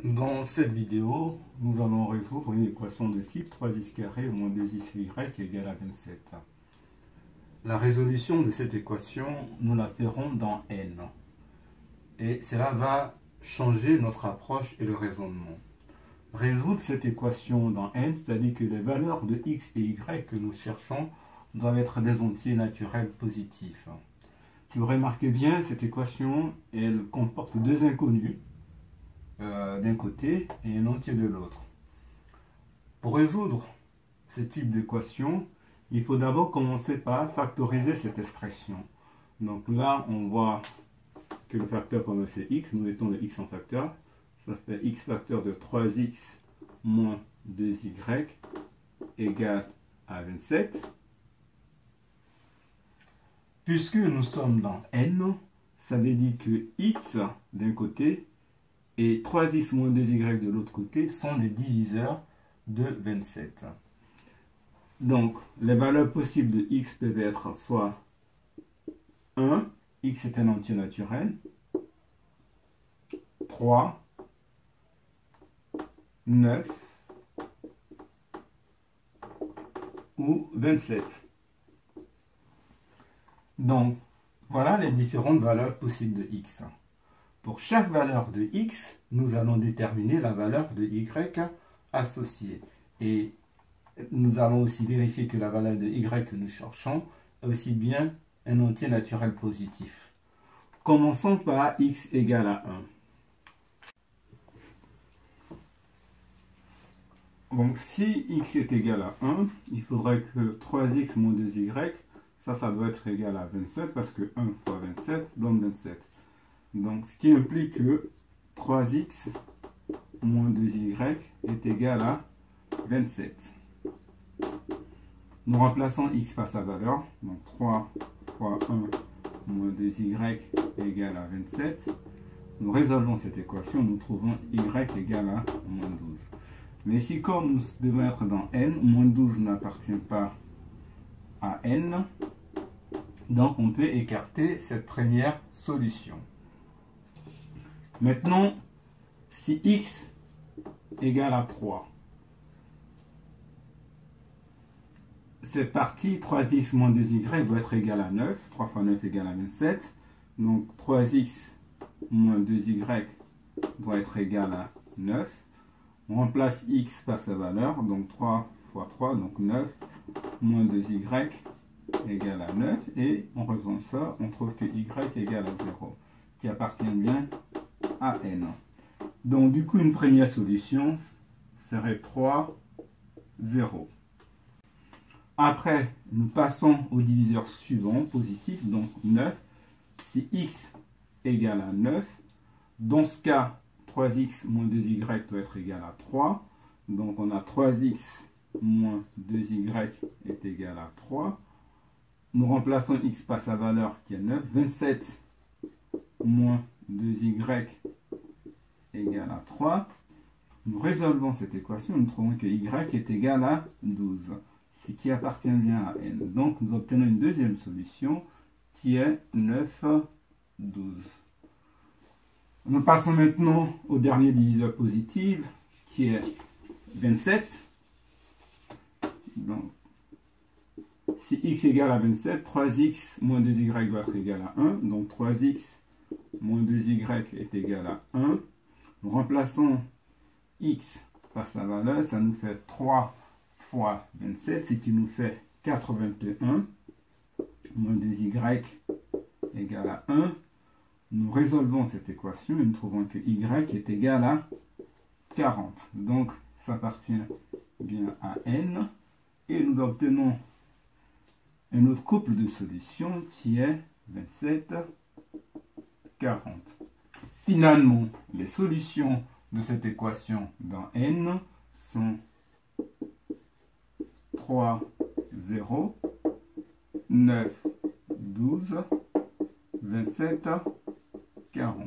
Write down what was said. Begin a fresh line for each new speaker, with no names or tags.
Dans cette vidéo, nous allons résoudre une équation de type 3x carré moins 2xy égale à 27. La résolution de cette équation, nous la ferons dans n. Et cela va changer notre approche et le raisonnement. Résoudre cette équation dans n, c'est-à-dire que les valeurs de x et y que nous cherchons doivent être des entiers naturels positifs. Si vous remarquez bien, cette équation, elle comporte deux inconnus d'un côté et un entier de l'autre. Pour résoudre ce type d'équation, il faut d'abord commencer par factoriser cette expression. Donc là, on voit que le facteur qu'on veut c'est x, nous mettons le x en facteur, ça fait x facteur de 3x moins 2y égale à 27. Puisque nous sommes dans n, ça veut dire que x d'un côté et 3x moins 2y de l'autre côté sont des diviseurs de 27. Donc, les valeurs possibles de x peuvent être soit 1, x est un entier naturel, 3, 9 ou 27. Donc, voilà les différentes valeurs possibles de x. Pour chaque valeur de x, nous allons déterminer la valeur de y associée. Et nous allons aussi vérifier que la valeur de y que nous cherchons est aussi bien un entier naturel positif. Commençons par x égale à 1. Donc si x est égal à 1, il faudrait que 3x moins 2y, ça doit être égal à 27 parce que 1 fois 27 donne 27. Donc, ce qui implique que 3x moins 2y est égal à 27. Nous remplaçons x par sa valeur. Donc, 3 fois 1 moins 2y égale à 27. Nous résolvons cette équation. Nous trouvons y égale à moins 12. Mais ici, comme nous devons être dans n, moins 12 n'appartient pas à n. Donc, on peut écarter cette première solution. Maintenant, si x égale à 3, cette partie 3x moins 2y doit être égale à 9. 3 fois 9 égale à 27. Donc 3x moins 2y doit être égal à 9. On remplace x par sa valeur. Donc 3 fois 3, donc 9, moins 2y égale à 9. Et on résout ça, on trouve que y égale à 0, qui appartient bien à n. Donc du coup une première solution serait 3, 0. Après nous passons au diviseur suivant positif, donc 9. Si x égale à 9, dans ce cas 3x moins 2y doit être égal à 3. Donc on a 3x moins 2y est égal à 3. Nous remplaçons x par sa valeur qui est 9. 27 moins 2y égale à 3. Nous résolvons cette équation, nous trouvons que y est égal à 12, ce qui appartient bien à n. Donc nous obtenons une deuxième solution qui est 9, 12. Nous passons maintenant au dernier diviseur positif qui est 27. Donc si x égale à 27, 3x moins 2y doit être égal à 1. Donc 3x moins 2y est égal à 1. Nous remplaçons x par sa valeur, ça nous fait 3 fois 27, ce qui nous fait 81, moins 2y égale à 1. Nous résolvons cette équation et nous trouvons que y est égal à 40. Donc, ça appartient bien à n. Et nous obtenons un autre couple de solutions qui est 27, 40. Finalement, les solutions de cette équation dans n sont 3, 0, 9, 12, 27, 40.